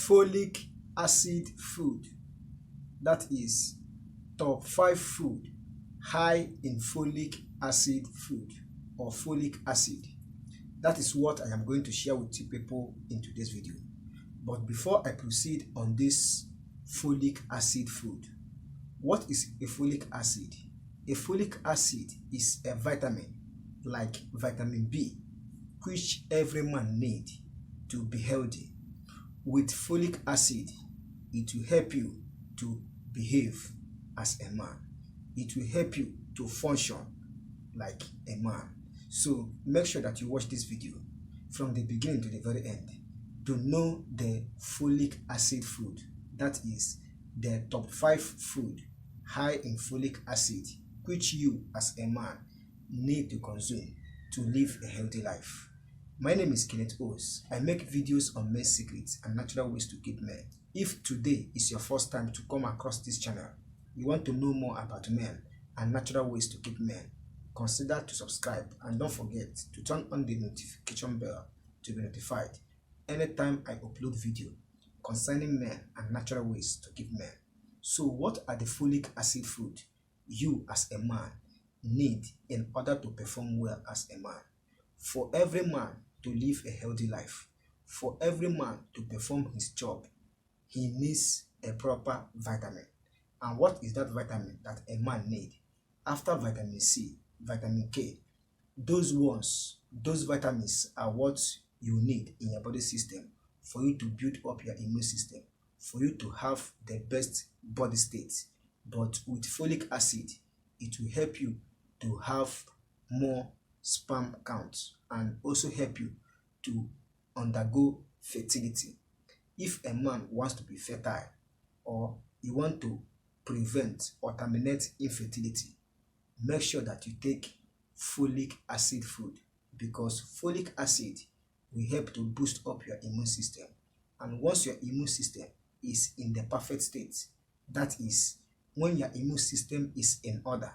folic acid food, that is top 5 food high in folic acid food or folic acid. That is what I am going to share with you people in today's video. But before I proceed on this folic acid food, what is a folic acid? A folic acid is a vitamin like vitamin B, which every man needs to be healthy. With folic acid, it will help you to behave as a man. It will help you to function like a man. So make sure that you watch this video from the beginning to the very end to know the folic acid food, that is the top 5 food high in folic acid which you as a man need to consume to live a healthy life. My name is Kenneth Os. I make videos on men's secrets and natural ways to keep men. If today is your first time to come across this channel, you want to know more about men and natural ways to keep men, consider to subscribe and don't forget to turn on the notification bell to be notified anytime I upload video concerning men and natural ways to keep men. So what are the folic acid food you as a man need in order to perform well as a man? For every man to live a healthy life, for every man to perform his job, he needs a proper vitamin. And what is that vitamin that a man needs? After vitamin C, vitamin K, those vitamins are what you need in your body system for you to build up your immune system, for you to have the best body state. But with folic acid, it will help you to have more sperm count and also help you to undergo fertility. If a man wants to be fertile or you want to prevent or terminate infertility, make sure that you take folic acid food, because folic acid will help to boost up your immune system. And once your immune system is in the perfect state, that is when your immune system is in order,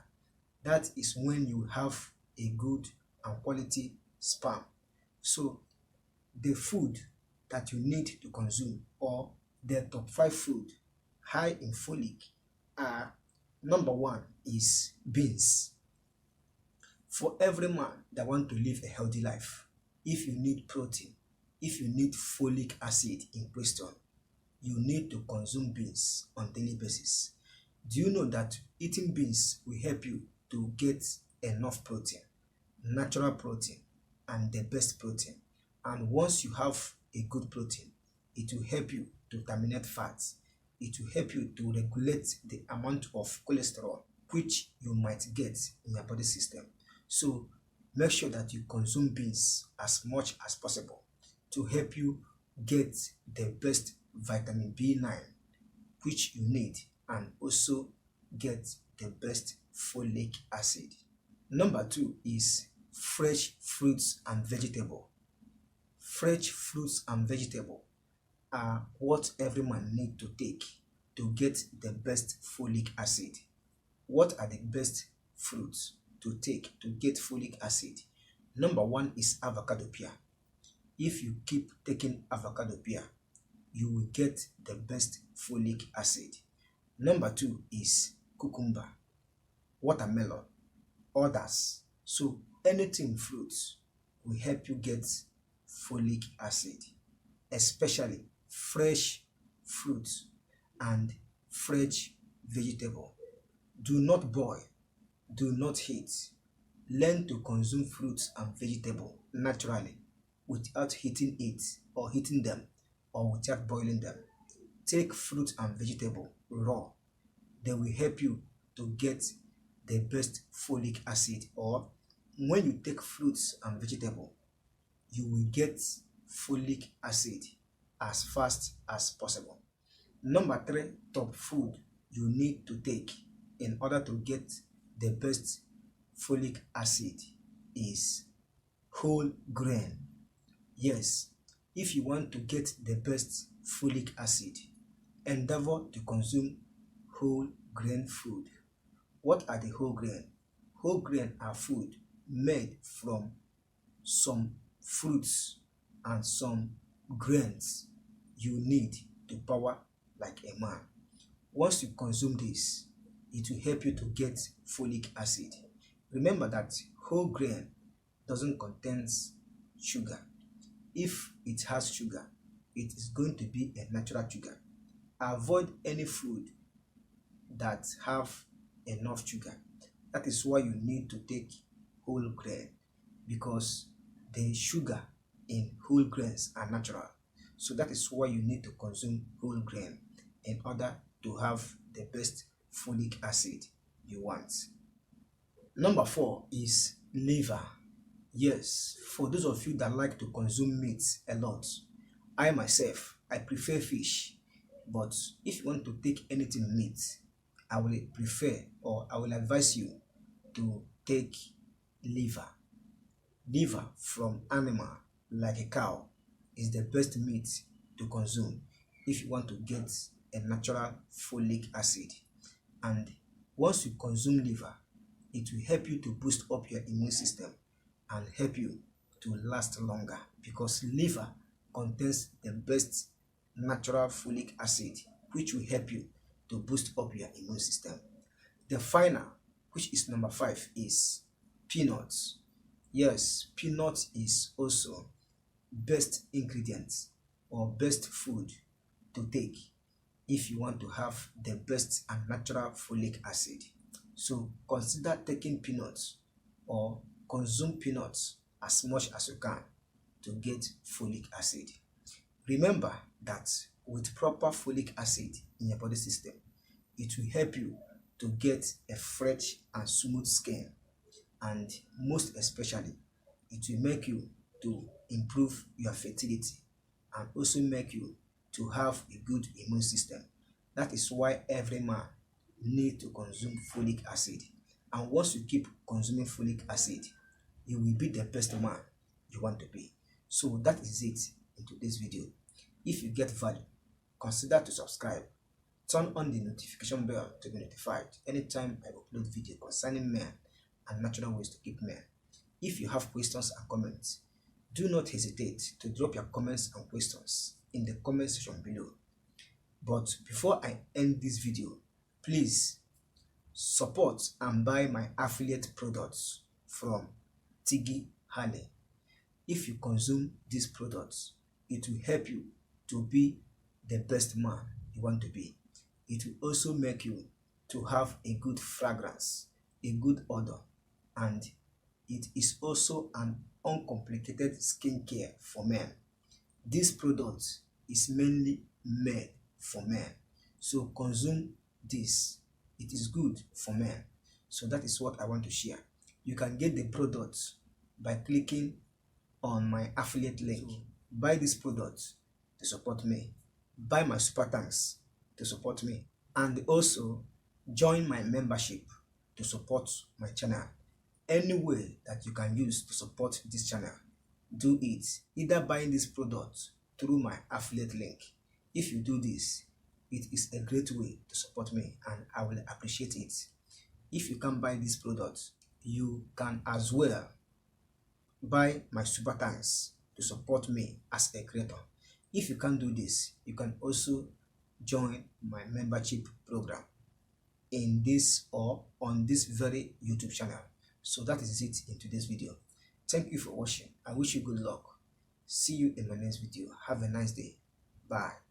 that is when you have a good and quality sperm. So the food that you need to consume, or the top 5 food high in folic, are: number 1 is beans. For every man that wants to live a healthy life, if you need protein, if you need folic acid in question, you need to consume beans on a daily basis. Do you know that eating beans will help you to get enough protein, natural protein, and the best protein? And once you have a good protein, it will help you to terminate fats. It will help you to regulate the amount of cholesterol which you might get in your body system. So make sure that you consume beans as much as possible to help you get the best vitamin B9 which you need, and also get the best folic acid. Number 2 is fresh fruits and vegetables. Fresh fruits and vegetables are what every man needs to take to get the best folic acid. What are the best fruits to take to get folic acid? Number 1 is avocado pear. If you keep taking avocado pear, you will get the best folic acid. Number 2 is cucumber, watermelon, others. So anything fruits will help you get folic acid, especially fresh fruits and fresh vegetable. Do not boil, do not heat. Learn to consume fruits and vegetable naturally without heating it or heating them or without boiling them. Take fruit and vegetable raw. They will help you to get the best folic acid. Or when you take fruits and vegetable, you will get folic acid as fast as possible. Number 3 top food you need to take in order to get the best folic acid is whole grain. Yes, if you want to get the best folic acid, endeavor to consume whole grain food. What are the whole grain? Whole grain are food made from some fruits and some grains you need to to power like a man. Once you consume this, it will help you to get folic acid. Remember that whole grain doesn't contain sugar. If it has sugar, it is going to be a natural sugar. Avoid any food that have enough sugar. That is why you need to take whole grain, because the sugar in whole grains are natural. So that is why you need to consume whole grain in order to have the best folic acid you want. Number 4 is liver. Yes, for those of you that like to consume meat a lot, I myself, I prefer fish, but if you want to take anything meat, I will prefer, or I will advise you to take liver. Liver from animal like a cow is the best meat to consume if you want to get a natural folic acid. And once you consume liver, it will help you to boost up your immune system and help you to last longer, because liver contains the best natural folic acid, which will help you to boost up your immune system. The final, which is number 5, is peanuts. Yes, peanut is also best ingredient or best food to take if you want to have the best and natural folic acid. So consider taking peanuts or consume peanuts as much as you can to get folic acid. Remember that with proper folic acid in your body system, it will help you to get a fresh and smooth skin, and most especially, it will make you to improve your fertility and also make you to have a good immune system. That is why every man needs to consume folic acid. And once you keep consuming folic acid, you will be the best man you want to be. So that is it in today's video. If you get value, consider to subscribe. Turn on the notification bell to be notified anytime I upload video concerning men and natural ways to keep men. If you have questions and comments, do not hesitate to drop your comments and questions in the comment section below. But before I end this video, please support and buy my affiliate products from Tiggy Honey. If you consume these products, it will help you to be the best man you want to be. It will also make you to have a good fragrance, a good odor, and it is also an uncomplicated skincare for men. This product is mainly made for men, so consume this. It is good for men. So that is what I want to share. You can get the products by clicking on my affiliate link. So buy this product to support me. Buy my super tanks to support me, and also join my membership to support my channel. Any way that you can use to support this channel, do it. Either buying this product through my affiliate link. If you do this, it is a great way to support me and I will appreciate it. If you can't buy this product, you can as well buy my super tanks to support me as a creator. If you can't do this, you can also join my membership program in this or on this very YouTube channel. So that is it in today's video. Thank you for watching. I wish you good luck. See you in my next video. Have a nice day. Bye.